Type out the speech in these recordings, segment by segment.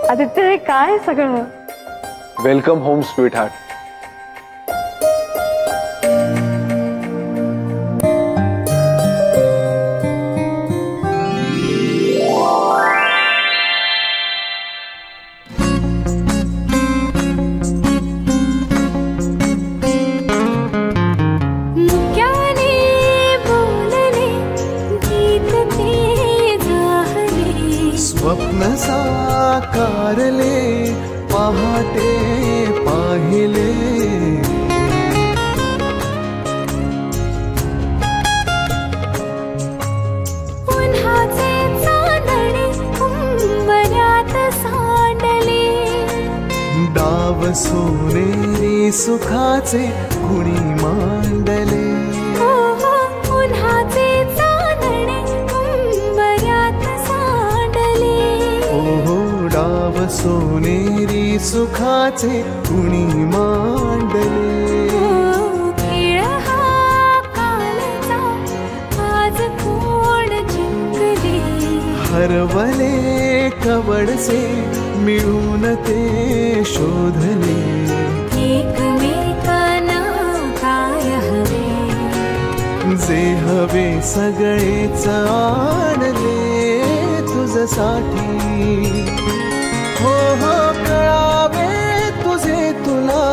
आदित्य, हे काय सगळं? Welcome home sweet heart. स्वप्न साकारले पहाटे पाहिले उन्हाचे चांदणे उंबऱ्यात सांडले डाव सोनेरी सुखाचे कुणी मांडले उन्हाचे चांदणे उंबऱ्यात डाव सोनेरी सुखाचे कुणी मांडले खेळ हा कालचा आज कोण जिंकले हरवले कवडसे मिळून ते शोधले एकमेकांना काय हवे जे हवे सगळेच आणले तुझसाठी हो हो कळावे तुझे तुला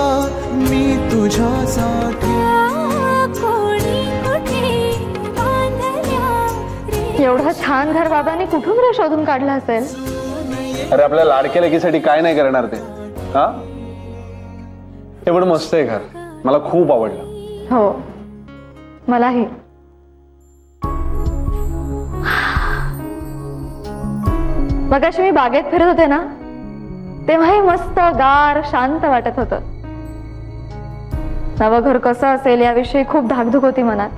मी तुझ्यासाठी कोणी कुठे बांधल्या एवढं छान घर बाबांनी कुठून रे शोधून काढलं असेल? अरे आपल्या लाडक्या लेकीसाठी काय नाही करणार ते. हा, हे पण मस्त आहे घर, मला खूप आवडलं. हो, मलाही. मगाशी मी बागेत फिरत होते ना, तेव्हाही मस्त गार शांत वाटत होतं. नवं घर कसं असेल याविषयी खूप धाकधूक होती मनात,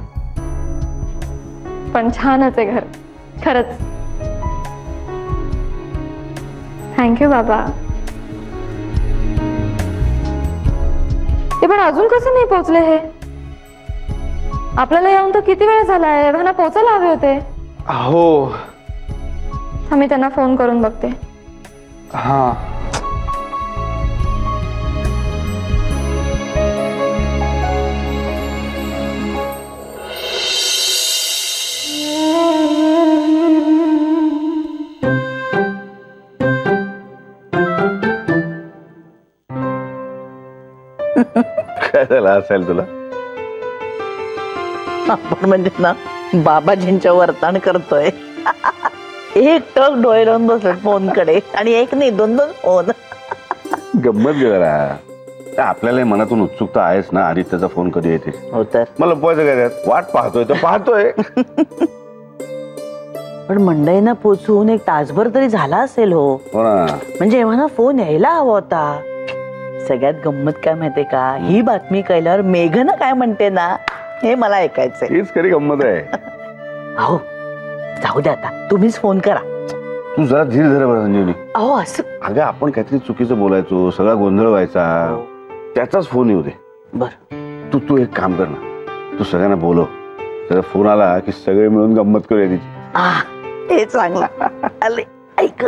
पण छानच आहे घर खरंच. थँक्यू बाबा. ते पण अजून कसं नाही पोहोचले हे? आपल्याला येऊन तर किती वेळ झालाय, एव्हाना पोहोचायला हवे होते. हो, मी त्यांना फोन करून बघते. हा, काय झालं असेल तुला? आपण म्हणजे ना बाबाजींच्या वर्तन करतोय. एक टक डोळे लावून बसले फोन कडे आणि एक नाही दोन दोन फोन. गंमत गेला. आपल्याला मनातून उत्सुकता आहेच ना, आदित्यचा फोन कधी येते. हो तर मला लपवायचं काय त्यात? वाट पाहतोय तर पाहतोय. पण मंडईना पोचून एक तासभर तरी झाला असेल. हो ना, म्हणजे एव्हा फोन यायला हवा होता. सगळ्यात गंमत काय माहितीये का, ही बातमी कळल्यावर मेघना काय म्हणते ना हे मला ऐकायचंय. हीच खरी गंमत आहे. अहो जाऊ दे आता, तुम्हीच फोन करा. तू जरा धीर धर बरं संजीवनी. अहो असं अगं आपण काहीतरी चुकीचं बोलायचो, सगळा गोंधळ व्हायचा, त्याचाच फोन येऊ दे. बर तू एक काम कर ना, तू सगळ्यांना बोलव. त्याचा फोन आला की सगळे मिळून गंमत करूया तिची. हे चांगलं आले. ऐक,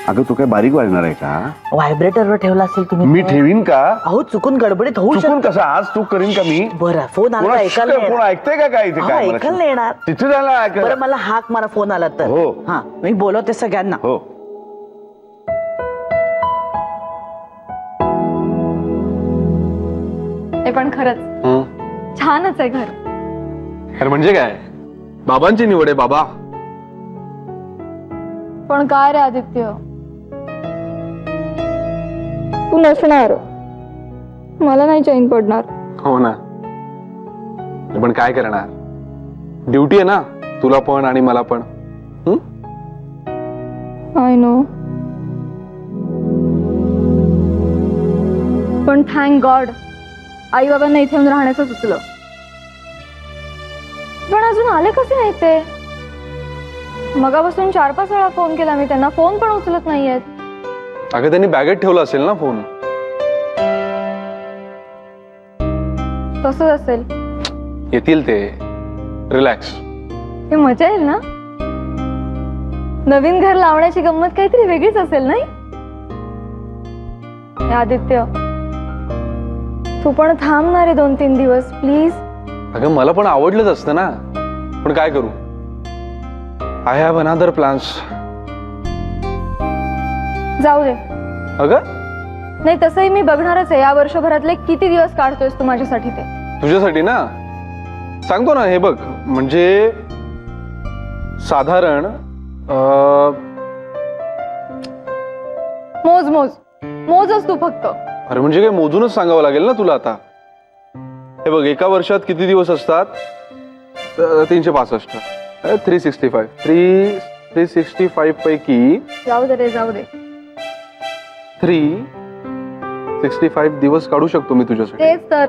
अगं तू काय बारीक वाजणार आहे का? व्हायब्रेटरवर ठेवला असेल तुम्ही. मी ठेवीन का? अहो चुकून गडबडीत होऊ चुकून कसं? आज तू करीन का मी? बरं फोन आला ऐकायला कोण ऐकतंय का काय इथे? काय ऐकायला येणार तिथे जायला ऐकायला. बरं मला हाक मारा फोन आला तर. हो हा, मी बोलवते सगळ्यांना. हो. हे पण खरंच छानच आहे घर. अरे म्हणजे काय, बाबांची निवड आहे बाबा. पण काय रे आदित्य, तू नसणार, मला नाही चैन पडणार. हो ना, पण काय करणार, ड्युटी आहे ना तुला पण आणि मला पण. आय नो, पण थँक गॉड आई बाबांना इथे येऊन राहण्याचं सुचलं. पण अजून आले कसे नाही ते? मगापासून 4-5 वेळा फोन केला मी त्यांना, फोन पण उचलत नाहीयेत. अगं त्यांनी बॅगेत ठेवला असेल ना फोन. तसंच असेल. येतील ते, रिलॅक्स. हे मजा येईल ना. नवीन घर लावण्याची गंमत काहीतरी वेगळीच असेल नाही? आदित्य, तू पण थांबणार आहे 2-3 दिवस प्लीज. अगं मला पण आवडलंच असतं ना, पण काय करू, आय हॅव अनदर प्लॅन्स. जाऊ दे. अगं नाही तसंही मी बघणारच आहे या वर्षभरातले किती दिवस काढतोयस तू माझ्यासाठी ते. तुझ्यासाठी ना सांगतो ना, हे बघ म्हणजे साधारण मोजच तू फक्त. अरे म्हणजे काय मोजूनच सांगावं लागेल ना तुला आता. हे बघ एका वर्षात किती दिवस असतात? 365. 365 पैकी जाऊ दे रे, जाऊ दे. 365 दिवस काढू शकतो मी तुझ्यासाठी. तेच तर.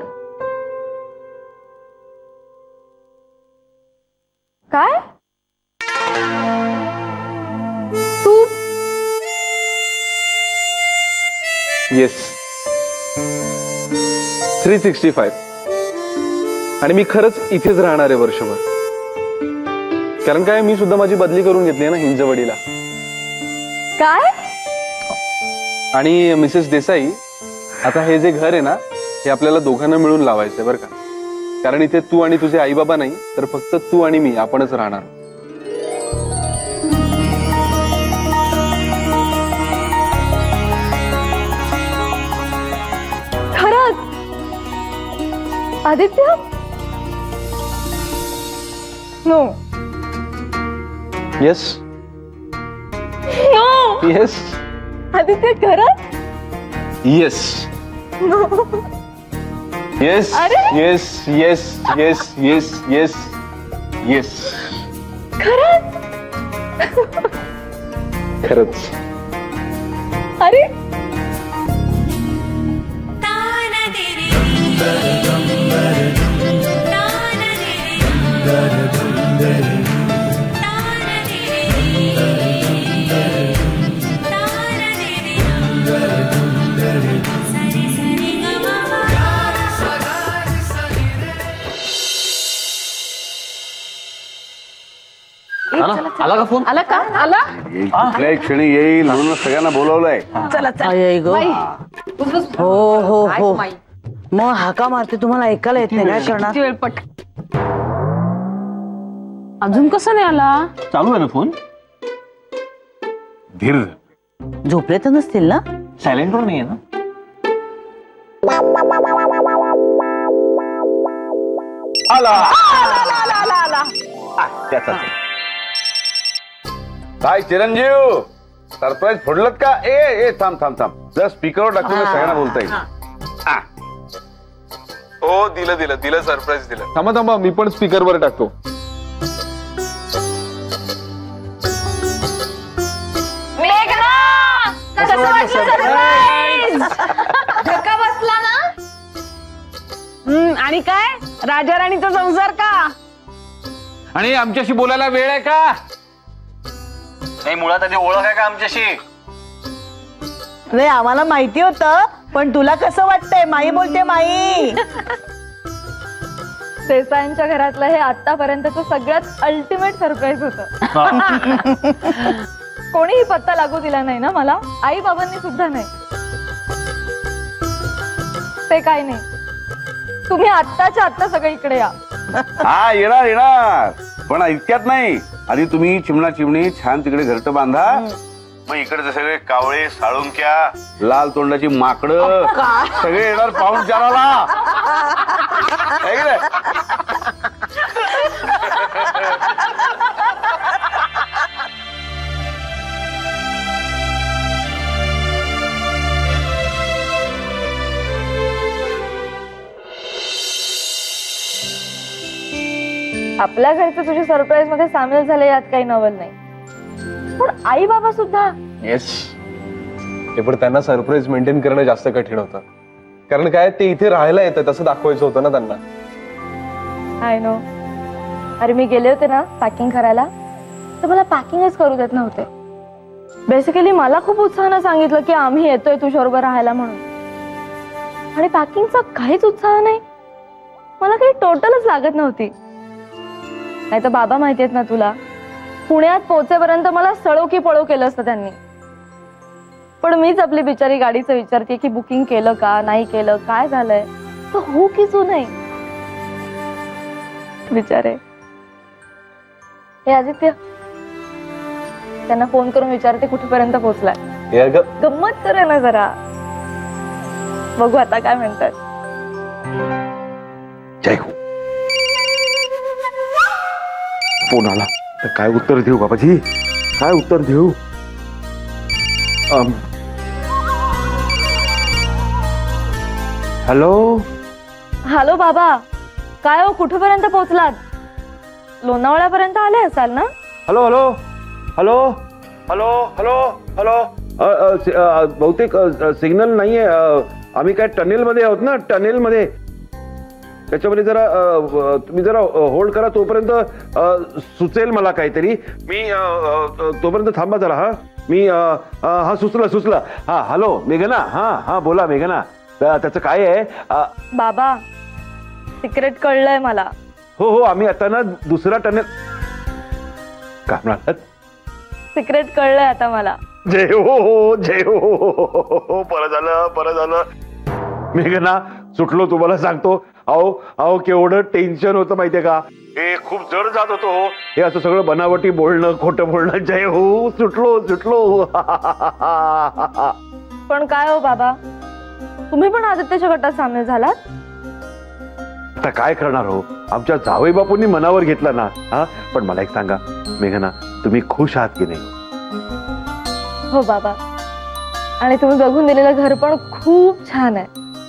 काय तू? येस, 365. आणि मी खरंच इथेच राहणार आहे वर्षभर. कारण काय, मी सुद्धा माझी बदली करून घेतली आहे ना हिंजवडीला. काय? आणि मिसेस देसाई, आता हे जे घर आहे ना हे आपल्याला दोघांना मिळून लावायचंय बरं का. कारण इथे तू आणि तुझे आई बाबा नाही, तर फक्त तू आणि मी आपणच राहणार. खरंच? Aditya? No. Yes no. Yes Aditya खरंच? Yes yes yes yes yes yes yes yes. खरंच? खरंच. अरे आला का फोन? आला का? आला? कुठल्याही क्षणी येईल म्हणून सगळ्यांना बोलवलंय. चला हो हो हो. मग हाका मारते, तुम्हाला ऐकायला येत नाही, काय करणार? अजून कसं नाही आला? चालू आहे ना फोन. धीर झोपले तर नसतील ना? सायलेंट वर नाही आहे ना? त्याचा काय चिरंजीव, सरप्राईज फोडलत का? ए थांब थांब थांब, जर स्पीकरवर टाकून सगळ्यांना बोलता येईल. हो दिलं सरप्राईज दिलं. थांबा थांबा, मी पण स्पीकरवर टाकतो. धक्का बसला ना? आणि काय राजा राणीचा संसार का? आणि आमच्याशी बोलायला वेळ आहे का? नाही, मुळात आधी ओळख आहे का आमच्याशी? नाही, आम्हाला माहिती होतं, पण तुला कसं वाटतंय? माई बोलते, माई. देसाईंच्या घरातलं हे आतापर्यंतचं सगळ्यात अल्टिमेट सरप्राईज होतं. कोणीही पत्ता लागू दिला नाही ना मला, आई बाबांनी सुद्धा नाही. ते काय नाही, तुम्ही आत्ताच्या आत्ता सगळे इकडे या. हा येणार येणार, पण इतक्यात नाही. आधी तुम्ही चिमणा चिमणी छान तिकडे घरटं बांधा. मग इकडचे सगळे कावळे, साळुंक्या, लाल तोंडाची माकडं सगळे येणार पाहुणचाराला. आपल्या घरचे तुझ्या सरप्राईज मध्ये सामील झाले यात काही नवल नाही, पण आई बाबा सुद्धा. येस, ते पण त्यांना सरप्राईज मेंटेन करणं जास्त कठीण होतं. कारण काय, ते इथे राहायला येतं तसं दाखवायचं होतं ना त्यांना. I know. अरे मी गेले होते ना पॅकिंग करायला, तर मला पॅकिंगच करू देत नव्हते. बेसिकली मला खूप उत्साहानं सांगितलं की आम्ही येतोय तुझ्याबरोबर राहायला म्हणून, आणि पॅकिंगचा काहीच उत्साह नाही. मला काही टोटलच लागत नव्हती. नाही तर बाबा माहिती आहेत ना तुला, पुण्यात पोहोचेपर्यंत मला सळो की पळो केलं असतं त्यांनी. पण मीच आपली बिचारी गाडीचं विचारते की बुकिंग केलं का नाही केलं, काय झालंय, तर हो की तू नाही. बिचारे. हे आदित्य, त्यांना फोन करून विचारते कुठेपर्यंत पोहोचलाय. गंमत करे ना जरा. बघू आता काय म्हणतात. जय हो. फोन आला तर काय उत्तर देऊ बाबाजी, काय उत्तर देऊ? हॅलो हॅलो बाबा, काय हो कुठेपर्यंत पोहोचलात? लोणावळ्यापर्यंत आले असाल ना? Hello hello hello hello hello hello बहुतेक सिग्नल नाहीये. आम्ही काय टनेल मध्ये आहोत ना, टनेल मध्ये. त्याच्यामध्ये जरा तुम्ही जरा होल्ड करा, तोपर्यंत सुचेल मला काहीतरी. मी तोपर्यंत थांबा जरा. हा मी हा सुचला. हा हॅलो मेघना. हा बोला मेघना. त्याचं काय आहे बाबा? सिक्रेट कळलंय मला. हो आम्ही आता ना दुसरा टनेल. काय म्हणालात? सिक्रेट कळलंय आता मला. जय हो जय हो. बरं झालं मेघना, सुटलो. तुम्हाला सांगतो, अहो केवढं टेन्शन होतं माहितीये का. हे खूप जड जात होतो हो, हे असं सगळं बनावटी बोलणं, खोटं बोलणं. जय हो, सुटलो. पण काय हो बाबा, तुम्ही पण आदित्यच्या गटात सामील झालात? आता काय करणार हो, आमच्या जावई बापूंनी मनावर घेतलं ना. हा पण मला एक सांगा मेघना, तुम्ही खुश आहात की नाही? हो बाबा, आणि तुम्ही बघून दिलेलं घर पण खूप छान आहे.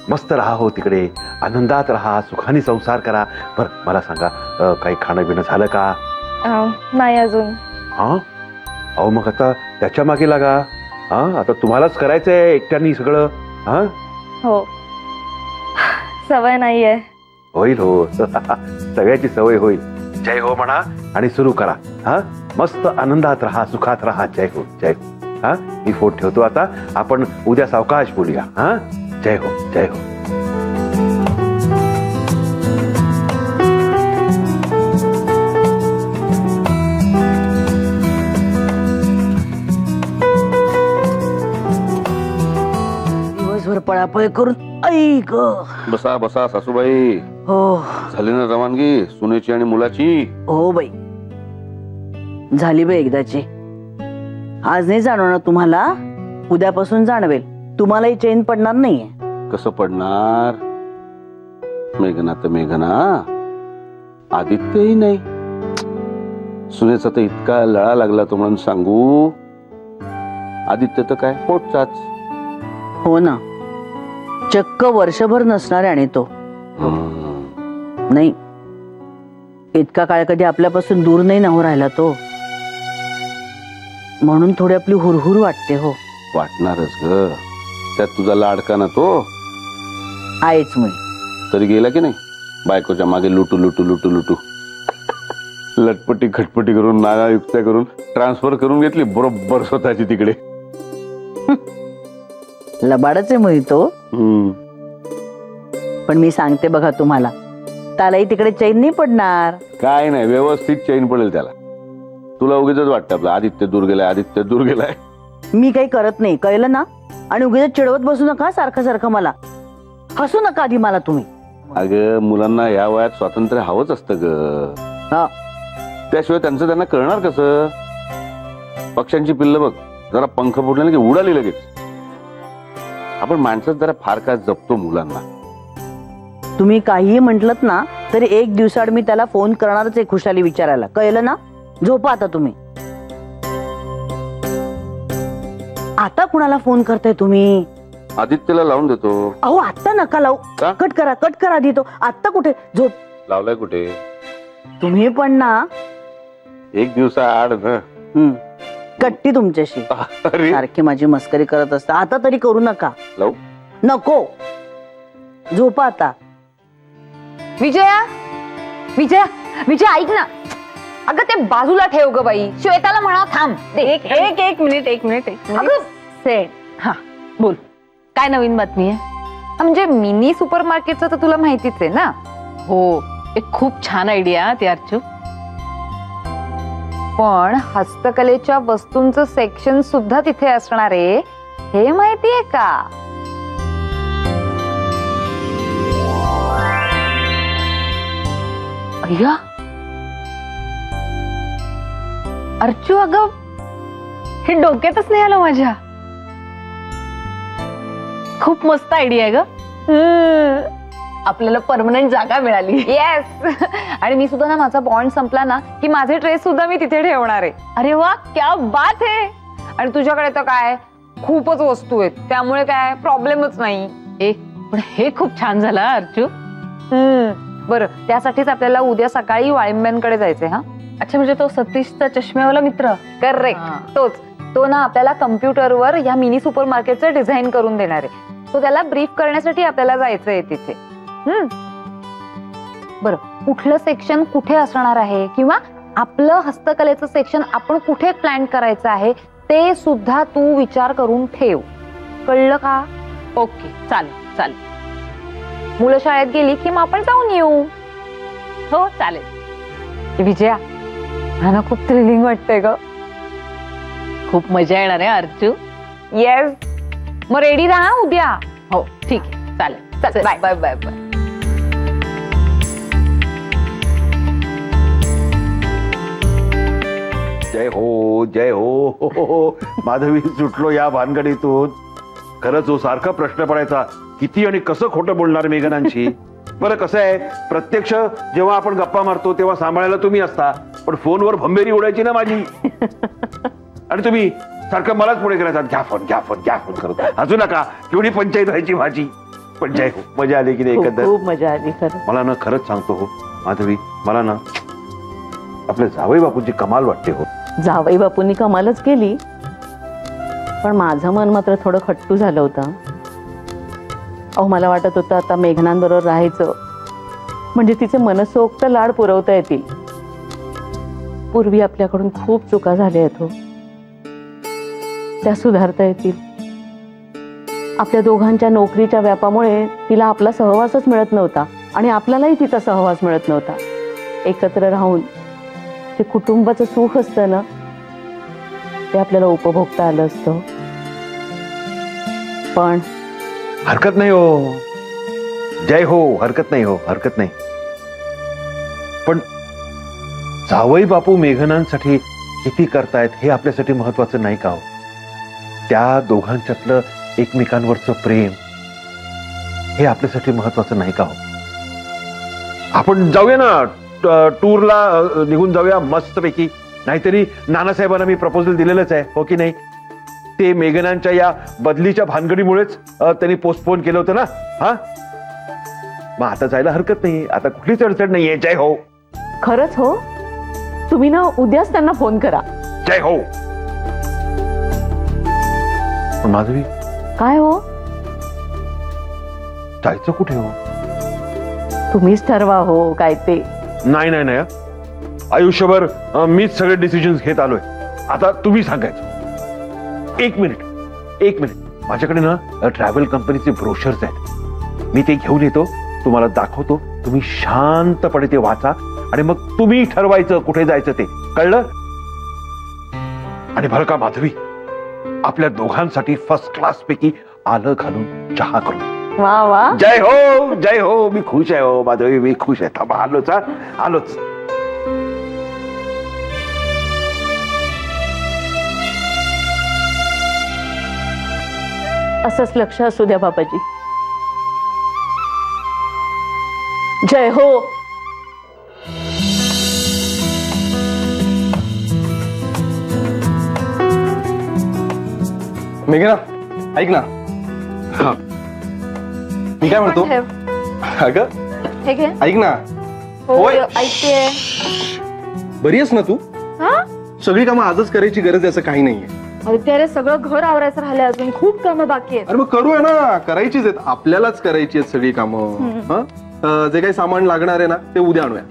मस्त राहा हो तिकडे, आनंदात राहा, सुखाने संसार करा. बर मला सांगा, काही खाणं पिणं झालं का? नाही अजून. हा अहो मग आता त्याच्या मागे लागा. हा आता तुम्हालाच करायचंय एकट्यानी सगळं. हा हो, सवय नाहीये. होईल हो. सगळ्याची सवय होईल. जय हो म्हणा आणि सुरू करा. हा मस्त आनंदात राहा, सुखात राहा. जय हो जय हो. हा मी फोन ठेवतो आता, आपण उद्या सावकाश बोलूया. हा जय हो जय हो. दिवसभर पळापळ करून ऐक. बसा बसा सासूबाई. हो झाली ना रवानगी सुनेची आणि मुलाची? हो बाई, झाली बाई एकदाची. आज नाही जाणवणार तुम्हाला, उद्यापासून जाणवेल. तुम्हालाही चैन पडणार नाहीये. कसं पडणार मेघना? तर मेघना, आदित्यही नाही. सुनेचा तर इतका लळा लागला तो म्हणून सांगू. आदित्य तर काय पोटचाच. हो ना, चक्क वर्षभर नसणार आणि तो नाही. इतका काळ कधी आपल्यापासून दूर नाही ना हो राहिला तो. म्हणून थोडी आपली हुरहुर वाटते हो. वाटणारच ग, त्यात तुझा लाडका ना तो आहेच. मी तरी गेला की नाही बायकोच्या मागे लुटू लुटू लुटू लुटू. लटपटी खटपटी करून, नागा युक्त्या करून ट्रान्सफर करून घेतली बरोबर स्वतःची तिकडे. लबाडच आहे मग तो. पण मी सांगते बघा तुम्हाला, त्यालाही तिकडे चैन नाही पडणार. काय नाही, व्यवस्थित चैन पडेल त्याला. तुला उगीच वाटतं आपलं आदित्य दूर गेलाय, आदित्य दूर गेलाय. मी काही करत नाही, कळलं ना. आणि उगीच चिडवत बसू नका सारखं मला. हसू नका आधी मला तुम्ही. अगं मुलांना या वयात स्वातंत्र्य हवंच असतं ग. त्याशिवाय त्यांना कळणार कसं. पक्ष्यांची पिल्ल बघ, जरा पंख फुटले की उडाली लगेच. आपण माणसात जरा फार काय जपतो मुलांना. तुम्ही काहीही म्हटलत ना तरी एक दिवसाआड मी त्याला फोन करणारच आहे खुशाली विचारायला. कळलं ना. झोपा आता तुम्ही. आता कुणाला फोन करताय तुम्ही? आदित्यला लावून देतो. अहो आता नका लावू. कट करा आधी तो. आता कुठे झोप लावलाय कुठे? तुम्ही पण ना एक दिवसाआड ना कट्टी तुमच्याशी. सारखी माझी मस्करी करत असता. आता तरी करू नका. लावू नको. झोपा आता. विजया विजया विजया ऐक ना. अगं ते बाजूला ठेव ग बाई. श्वेताला म्हणा थांब. एक मिनिट. अगं सेड. हा बोल, काय नवीन बातमी आहे? म्हणजे मिनी सुपर मार्केटचं तर तुला माहितीच आहे ना. हो, एक खूप छान आयडिया ती अर्चू. पण हस्तकलेच्या वस्तूंचं सेक्शन सुद्धा तिथे असणार आहे हे माहितीये का? अय्या अर्चू, अगं हे डोक्यातच नाही आलं माझ्या. खूप मस्त आयडिया आहे ग. आपल्याला परमनंट जागा मिळाली. येस. आणि मी सुद्धा ना, माझा बॉन्ड संपला ना की माझे ड्रेस सुद्धा मी तिथे ठेवणार आहे. अरे वा, क्या बात आहे. आणि तुझ्याकडे तर काय खूपच वस्तू आहेत, त्यामुळे काय प्रॉब्लेमच नाही. पण हे खूप छान झालं अर्चू. बरं, त्यासाठीच आपल्याला उद्या सकाळी वाळिंब्यांकडे जायचंय. हा, अच्छा, म्हणजे तो सतीशचा चष्म्यावाला मित्र. करेक्ट, तोच. तो ना आपल्याला कम्प्युटरवर या मिनी सुपर मार्केटचं डिझाईन करून देणार आहे. तो त्याला ब्रीफ करण्यासाठी आपल्याला जायचंय तिथे. बरं, कुठलं सेक्शन कुठे असणार आहे किंवा आपलं हस्तकलेचं सेक्शन आपण कुठे प्लॅन करायचं आहे ते सुद्धा तू विचार करून ठेव. कळलं का? ओके, चालेल चालेल. मुलं शाळेत गेली की मग आपण जाऊन येऊ. हो चालेल. विजया, मला खूप थ्रिलिंग वाटतंय ग. खूप मजा येणार आहे अर्चू. येस. मग रेडी राहा उद्या. हो ठीक आहे, चालेल. चल, बाय बाय बाय बाय. जय हो, जय हो. माधवी, सुटलो या भानगडीतून. खरंच हो, सारखा प्रश्न पडायचा, किती आणि कसं खोटं बोलणार मेघनांशी. बरं, कसं आहे, प्रत्यक्ष जेव्हा आपण गप्पा मारतो तेव्हा सांभाळायला तुम्ही असता, पण फोनवर भंबेरी उडायची ना माझी. आणि तुम्ही सारखं मलाच पुढे करायचा, घ्या फोन घ्या फोन घ्या फोन करत. अजून नका, केवढी पंचायत व्हायची माझी. पण जय हो, मजा आली की नाही एकंदर. खूप मजा आली खरं. मला ना खरंच सांगतो हो माधवी, मला ना आपल्या जावई बापूंची कमाल वाटते हो. जावई बापूंनी कमालच केली, पण माझं मन मात्र थोडं खट्टू झालं होतं. अहो, मला वाटत होतं आता मेघनांबरोबर राहायचं म्हणजे तिचे मनसोक्त लाड पुरवता येतील. पूर्वी आपल्याकडून खूप चुका झाल्या आहेत हो, त्या सुधारता येतील. आपल्या दोघांच्या नोकरीच्या व्यापामुळे तिला आपला सहवासच मिळत नव्हता आणि आपल्यालाही तिचा सहवास मिळत नव्हता. एकत्र राहून ते कुटुंबाचं सुख असतं ना, ते आपल्याला उपभोगता आलं असतं. पण हरकत नाही हो, जय हो, हरकत नाही हो, हरकत नाही. पण जावई बापू मेघनांसाठी किती करतायत हे आपल्यासाठी महत्वाचं नाही का हो? त्या दोघांच्यातलं एकमेकांवरचं प्रेम हे आपल्यासाठी महत्वाचं नाही का हो? आपण जाऊया ना टूरला, निघून जाऊया मस्तपैकी. नाहीतरी नानासाहेबांना मी प्रपोजल दिलेलंच आहे, हो की नाही? ते मेघनांच्या या बदलीच्या भानगडीमुळेच त्यांनी पोस्टपोन केलं होतं ना. हा, मग आता जायला हरकत नाही, आता कुठलीच अडचण नाहीये. जय हो. खरंच हो, तुम्ही ना उद्याच त्यांना फोन करा. जय हो. पण माधवी, काय हो? जायचं कुठे हो? तुम्हीच ठरवा हो काय ते. नाही नाही नाही, आयुष्यभर मीच सगळे डिसिजन्स घेत आलोय, आता तुम्ही सांगायचं. एक मिनिट, माझ्याकडे ना ट्रॅव्हल कंपनीचे ब्रोशर्स आहेत, मी ते घेऊन येतो, तुम्हाला दाखवतो. तुम्ही शांतपणे ते वाचा आणि मग तुम्ही ठरवायचं कुठे जायचं ते. कळलं? आणि बरं का माधवी, आपल्या दोघांसाठी फर्स्ट क्लास पैकी आलं घालून चहा करू. वा वा. जय हो, जय हो. मी खुश आहे हो माधवी, मी खुश आहे. थांबा, आलोच आलोच. असंच लक्ष असू द्या बाबाजी. जय हो. मेघना, ऐक ना. हा, मी काय म्हणतो, अगं हे घे. ऐक ना. होय, ऐकतेय. बरी आहेस ना तू? हा, सगळी कामं आजच करायची गरज आहे असं काही नाहीये. अरे सगळं घर आवरायचं राहिलंय, अजून खूप कामं बाकी आहेत. अरे मग करूया ना, करायचीच आहेत, आपल्यालाच करायची आहेत सगळी कामं. जे काही सामान लागणार आहे ना ते उद्या आणूया.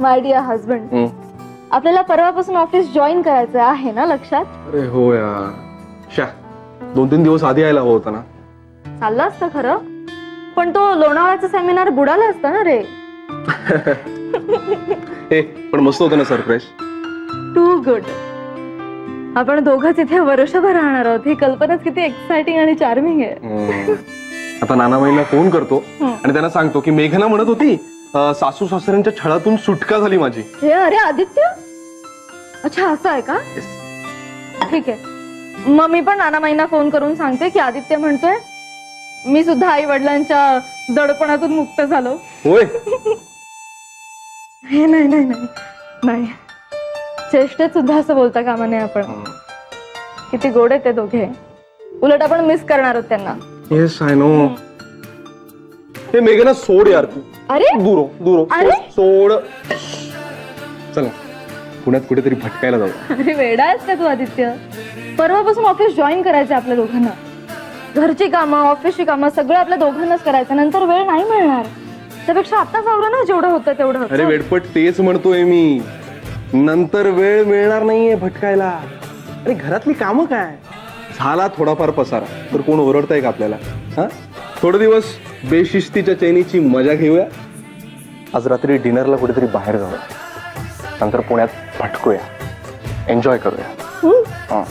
माय डिअर हजबंड, आपल्याला परवापासून ऑफिस जॉईन करायचं आहे ना, लक्षात? अरे हो यार, 2-3 दिवस आधी यायला हवं होतं ना. चाललं असतं खरं, पण तो लोणावळ्याचा सेमिनार बुडाला असता ना रे. हे पण मस्त होतं ना सरप्राईज. To good. आपण दोघंच इथे वर्षभर राहणार आहोत ही कल्पनाच किती एक्साइटिंग आणि चार्मिंग आहे. आता नानाबाईंना फोन करतो आणि त्यांना सांगतो की मेघना म्हणत होती सासू सासऱ्यांच्या छळातून सुटका झाली माझी. हे अरे आदित्य, अच्छा असं आहे का? ठीक आहे, मग मी पण नानाबाईंना फोन करून सांगते की आदित्य म्हणतोय मी सुद्धा आई वडिलांच्या दडपणातून मुक्त झालो. होय. हे नाही नाही नाही नाही, चेष्टेत सुद्धा असं बोलता कामा नये आपण. किती गोड आहे ते दोघे, उलट आपण मिस करणार आहोत त्यांना. Yes I know. हे मेघना सोड यार तू. अरे दूर दूर अरे सोड. चला पुण्यात कुठेतरी भटकायला जाऊ. अरे वेडा आहेस का तू आदित्य? परवापासून ऑफिस जॉईन करायचं आपल्या दोघांना. घरची कामं ऑफिसची कामं सगळं आपल्या दोघांनाच करायचं, नंतर वेळ नाही मिळणार. त्यापेक्षा आताच आवडलं ना, जेवढं होतं तेवढं. अरे वेडपट तेच म्हणतोय मी, नंतर वेळ मिळणार नाहीये भटकायला. अरे घरातली कामं काय, झाला थोडाफार पसारा तर कोण ओरडताय का आपल्याला? हा थोडे दिवस बेशिस्तीच्या चैनीची मजा घेऊया. आज रात्री डिनरला कुठेतरी बाहेर जाऊया, नंतर पुण्यात भटकूया, एन्जॉय करूया.